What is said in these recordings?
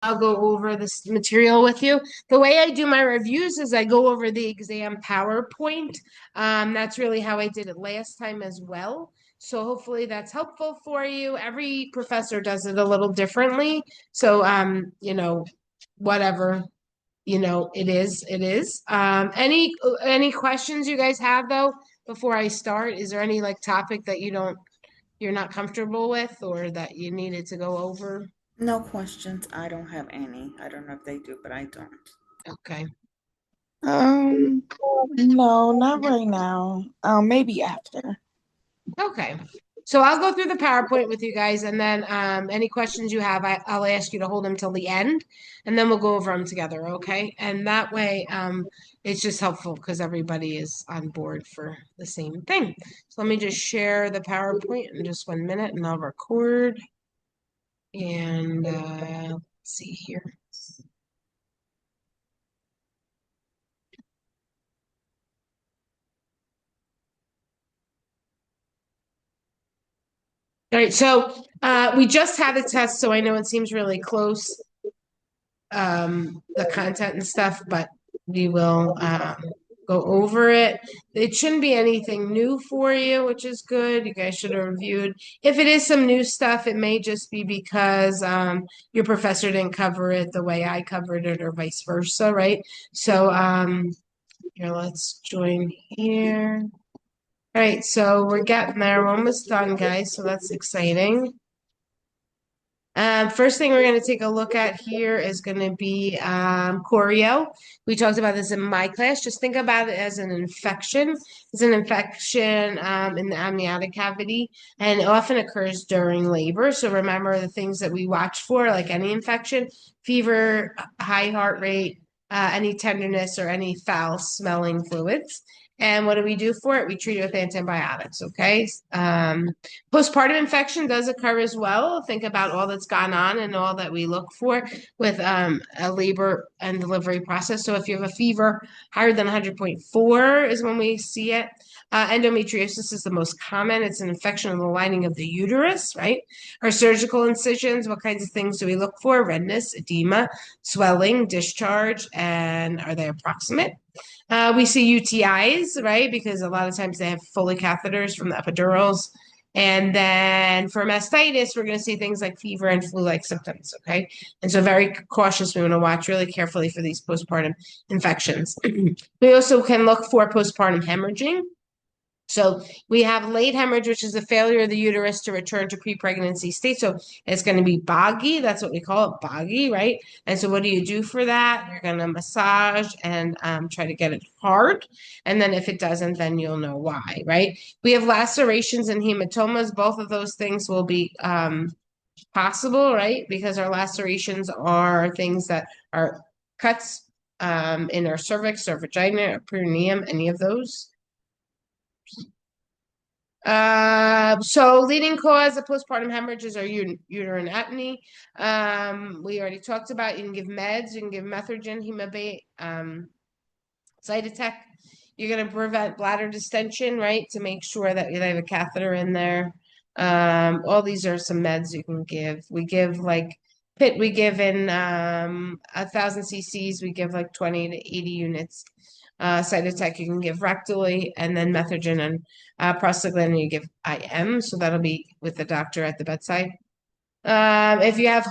I'll go over this material with you. The way I do my reviews is I go over the exam PowerPoint. That's really how I did it last time as well. So hopefully that's helpful for you. Every professor does it a little differently. So whatever, it is, it is. Any questions you guys have though before I start? Is there any like topic that you're not comfortable with or that you needed to go over? No questions. I don't have any. I don't know if they do, but I don't. Okay. Um, no, not right now. Maybe after. Okay. So I'll go through the PowerPoint with you guys, and then any questions you have, I'll ask you to hold them till the end, and then we'll go over them together, okay? And that way, it's just helpful because everybody is on board for the same thing. So let me just share the PowerPoint in just 1 minute, and I'll record. And let's see here. All right, so we just had a test, so I know it seems really close, the content and stuff, but we will go over it. It shouldn't be anything new for you, which is good. You guys should have reviewed. If it is some new stuff, it may just be because your professor didn't cover it the way I covered it, or vice versa, right? So here, let's join here. All right, so we're getting there. We're almost done, guys. So that's exciting. First thing we're going to take a look at here is going to be choreo. We talked about this in my class. Just think about it as an infection. It's an infection in the amniotic cavity, and it often occurs during labor. So remember the things that we watch for, like any infection: fever, high heart rate, any tenderness, or any foul smelling fluids. And what do we do for it? We treat it with antibiotics, okay? Postpartum infection does occur as well. Think about all that's gone on and all that we look for with a labor and delivery process. So if you have a fever higher than 100.4 is when we see it. Endometriosis is the most common. It's an infection of the lining of the uterus, right? Our surgical incisions, what kinds of things do we look for? Redness, edema, swelling, discharge, and are they approximate? We see UTIs, right? Because a lot of times they have Foley catheters from the epidurals. And then for mastitis, we're going to see things like fever and flu-like symptoms, okay? And so very cautious. We want to watch really carefully for these postpartum infections. We also can look for postpartum hemorrhaging. So we have late hemorrhage, which is the failure of the uterus to return to pre-pregnancy state. So it's going to be boggy. That's what we call it, boggy, right? And so what do you do for that? You're going to massage and try to get it hard. And then if it doesn't, then you'll know why, right? We have lacerations and hematomas. Both of those things will be possible, right? Because our lacerations are things that are cuts in our cervix or vagina or perineum, any of those. So leading cause of postpartum hemorrhages are uterine atony. We already talked about you can give meds, you can give Methergin, Hemabate, Cytotec. You're going to prevent bladder distension, right? To make sure that they have a catheter in there. All these are some meds you can give. We give like PIT, we give in 1,000 cc's, we give like 20 to 80 units. Cytotec you can give rectally, and then Methergin and prostaglandin you give IM, so that'll be with the doctor at the bedside. If you have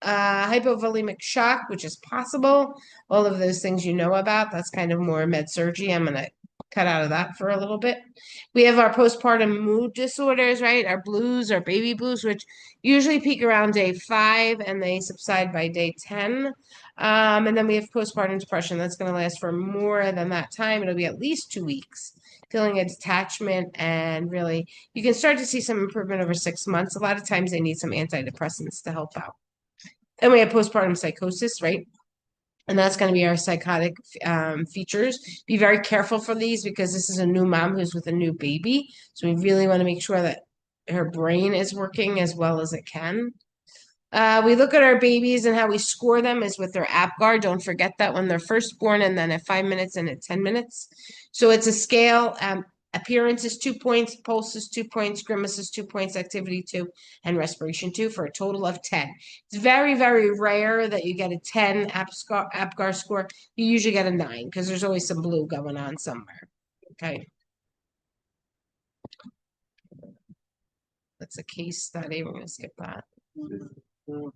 hypovolemic shock, which is possible, all of those things you know about, that's kind of more med surgery. I'm going to cut out of that for a little bit. We have our postpartum mood disorders, right? Our blues, our baby blues, which usually peak around day 5 and they subside by day 10. And then we have postpartum depression. That's going to last for more than that time. It'll be at least 2 weeks. Feeling a detachment, and really you can start to see some improvement over 6 months. A lot of times they need some antidepressants to help out. And we have postpartum psychosis, right? And that's going to be our psychotic features. Be very careful for these because this is a new mom who's with a new baby. So we really want to make sure that her brain is working as well as it can. We look at our babies and how we score them is with their APGAR. Don't forget that when they're first born and then at 5 minutes and at 10 minutes. So it's a scale. Appearance is 2 points, pulse is 2 points, grimace is 2 points, activity 2, and respiration 2 for a total of 10. It's very, very rare that you get a 10 APGAR score. You usually get a 9 because there's always some blue going on somewhere. Okay. That's a case study. We're going to skip that. All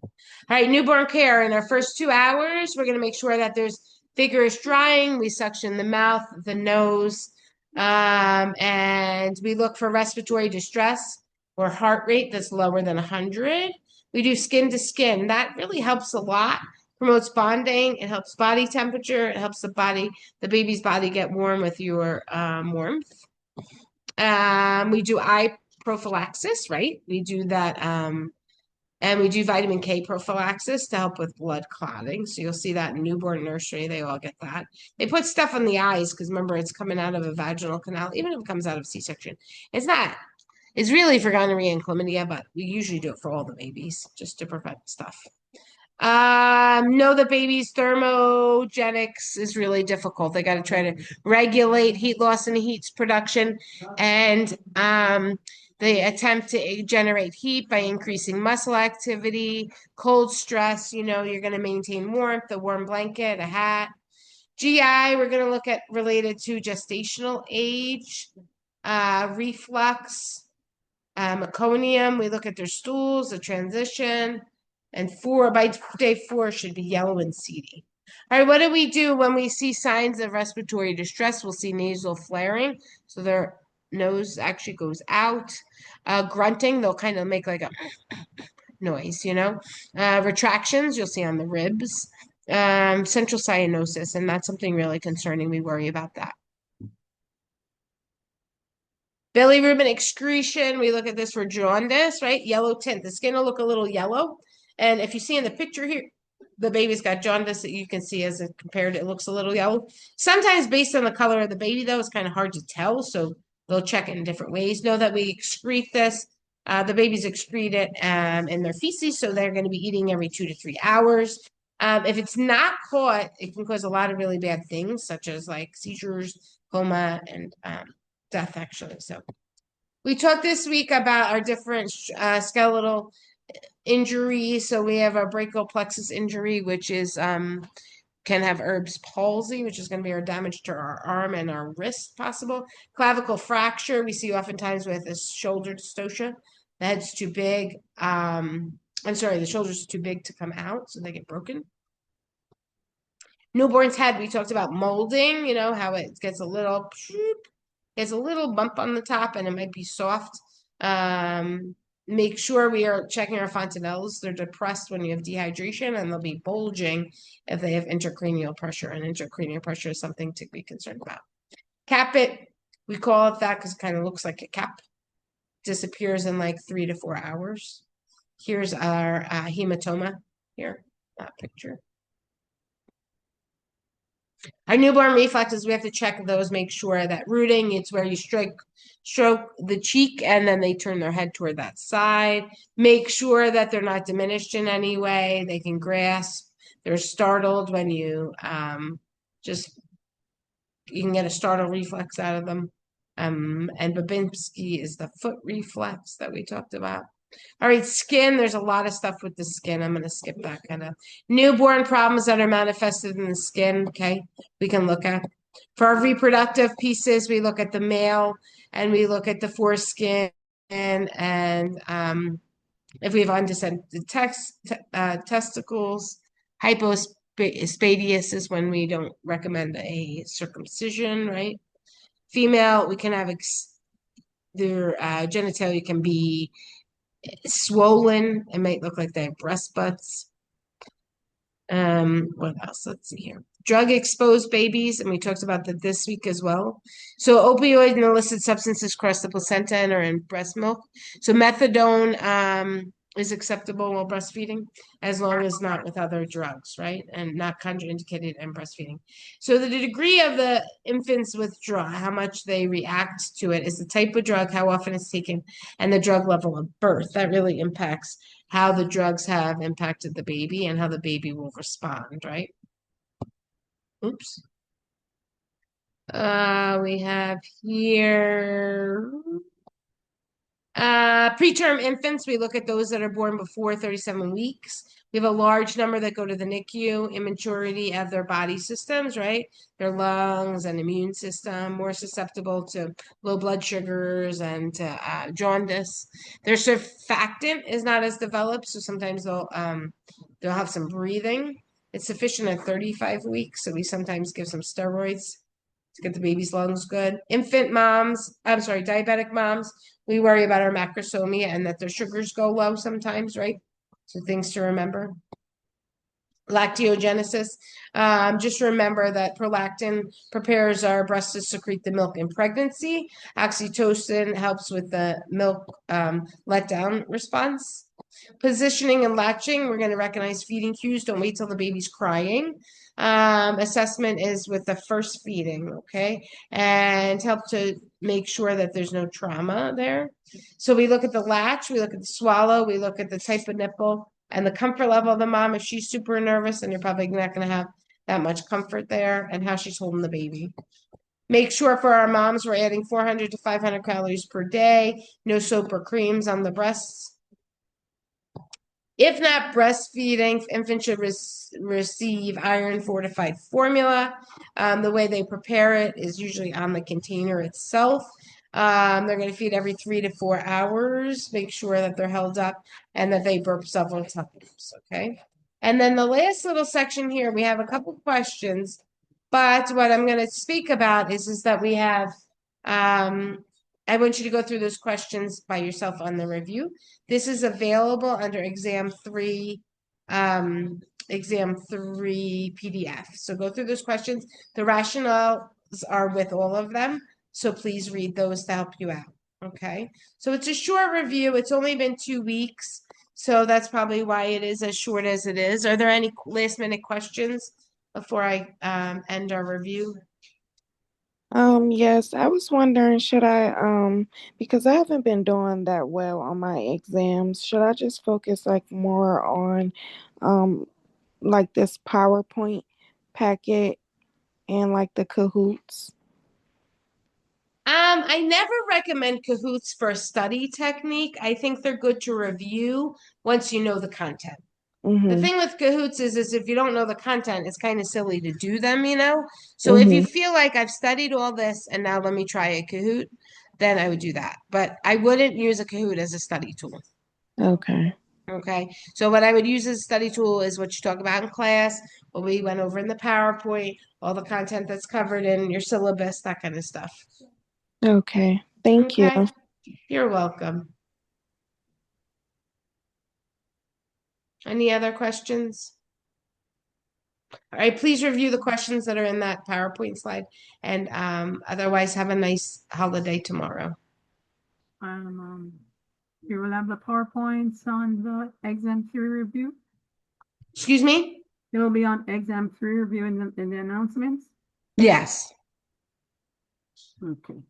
right, newborn care. In our first 2 hours, we're going to make sure that there's vigorous drying. We suction the mouth, the nose, and we look for respiratory distress or heart rate that's lower than 100. We do skin to skin. That really helps a lot. Promotes bonding. It helps body temperature. It helps the baby's body get warm with your warmth. We do eye prophylaxis, right? We do that. And we do vitamin K prophylaxis to help with blood clotting. So you'll see that in newborn nursery. They all get that. They put stuff on the eyes because remember, it's coming out of a vaginal canal, even if it comes out of C-section. It's really for gonorrhea and chlamydia, but we usually do it for all the babies just to prevent stuff. Know the baby's thermogenics is really difficult. They got to try to regulate heat loss and heat production. And they attempt to generate heat by increasing muscle activity, cold stress. You're going to maintain warmth, a warm blanket, a hat. GI, we're going to look at related to gestational age, reflux, meconium. We look at their stools, the transition, and by day 4 should be yellow and seedy. All right, what do we do when we see signs of respiratory distress? We'll see nasal flaring, so their nose actually goes out. Grunting, they'll kind of make like a noise, retractions, you'll see on the ribs. Central cyanosis, and that's something really concerning. We worry about that. Bilirubin excretion, we look at this for jaundice, right? Yellow tint. The skin will look a little yellow. And if you see in the picture here, the baby's got jaundice that you can see as it compared, it looks a little yellow. Sometimes based on the color of the baby, though, it's kind of hard to tell. So they'll check it in different ways. Know that we excrete this. The babies excrete it in their feces, so they're going to be eating every 2 to 3 hours. If it's not caught, it can cause a lot of really bad things, such as like seizures, coma, and death, actually. So we talked this week about our different skeletal injuries. So we have a brachial plexus injury, which is can have Erb's palsy, which is going to be our damage to our arm and our wrist possible. Clavicle fracture, we see oftentimes with a shoulder dystocia. The head's too big. I'm sorry, the shoulder's too big to come out, so they get broken. Newborn's head, we talked about molding, how it gets a little bump on the top and it might be soft. Make sure we are checking our fontanelles. They're depressed when you have dehydration, and they'll be bulging if they have intracranial pressure. And intracranial pressure is something to be concerned about. Capit, we call it that because it kind of looks like a cap. Disappears in like 3 to 4 hours. Here's our hematoma here, that picture. Our newborn reflexes, we have to check those, make sure that rooting, it's where you stroke the cheek and then they turn their head toward that side. Make sure that they're not diminished in any way. They can grasp. They're startled when you can get a startle reflex out of them. And Babinski is the foot reflex that we talked about. All right, skin. There's a lot of stuff with the skin. I'm going to skip that kind of. Newborn problems that are manifested in the skin, okay, we can look at. For our reproductive pieces, we look at the male and we look at the foreskin and if we have undescended testicles. Hypospadias is when we don't recommend a circumcision, right? Female, we can have their genitalia can be swollen. It might look like they have breast butts. What else? Let's see here. Drug exposed babies, and we talked about that this week as well. So opioid and illicit substances cross the placenta and are in breast milk. So methadone is acceptable while breastfeeding, as long as not with other drugs, right? And not contraindicated in breastfeeding. So the degree of the infant's withdrawal, how much they react to it, is the type of drug, how often it's taken, and the drug level of birth. That really impacts how the drugs have impacted the baby and how the baby will respond, right? Oops. We have here preterm infants. We look at those that are born before 37 weeks. We have a large number that go to the NICU, immaturity of their body systems, right? Their lungs and immune system, more susceptible to low blood sugars and to jaundice. Their surfactant is not as developed, so sometimes they'll have some breathing. It's sufficient at 35 weeks, so we sometimes give some steroids to get the baby's lungs good. Diabetic moms, we worry about our macrosomia and that their sugars go low sometimes, right? So things to remember. Lactogenesis, just remember that prolactin prepares our breasts to secrete the milk in pregnancy. Oxytocin helps with the milk letdown response. Positioning and latching, we're going to recognize feeding cues. Don't wait till the baby's crying. Assessment is with the first feeding, okay? And help to make sure that there's no trauma there. So we look at the latch, we look at the swallow, we look at the type of nipple and the comfort level of the mom. If she's super nervous, then you're probably not going to have that much comfort there, and how she's holding the baby. Make sure for our moms, we're adding 400 to 500 calories per day, no soap or creams on the breasts. If not breastfeeding, infants should receive iron fortified formula. The way they prepare it is usually on the container itself. They're going to feed every 3 to 4 hours. Make sure that they're held up and that they burp several times. Okay. And then the last little section here, we have a couple questions, but what I'm going to speak about is that we have, I want you to go through those questions by yourself on the review. This is available under exam 3 PDF. So go through those questions. The rationales are with all of them. So please read those to help you out. Okay. So it's a short review. It's only been 2 weeks. So that's probably why it is as short as it is. Are there any last minute questions before I end our review? Yes, I was wondering, should I, because I haven't been doing that well on my exams, should I just focus like more on, um, like this PowerPoint packet and like the Kahoots? I never recommend Kahoots for a study technique. I think they're good to review once you know the content. The Mm-hmm. thing with Kahoots is if you don't know the content, it's kind of silly to do them, you know? So if you Mm-hmm. feel like I've studied all this and now let me try a Kahoot, then I would do that. But I wouldn't use a Kahoot as a study tool. Okay. Okay. So what I would use as a study tool is what you talk about in class, what we went over in the PowerPoint, all the content that's covered in your syllabus, that kind of stuff. Okay. Thank you. Okay. You're welcome. Any other questions? All right, please review the questions that are in that PowerPoint slide, and otherwise have a nice holiday tomorrow. You will have the PowerPoints on the exam 3 review. Excuse me? It will be on exam 3 review in the announcements. Yes. Okay.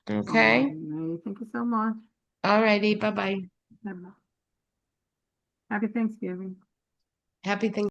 Okay. Thank you so much. All righty. Bye-bye. Happy Thanksgiving. Happy Thanksgiving.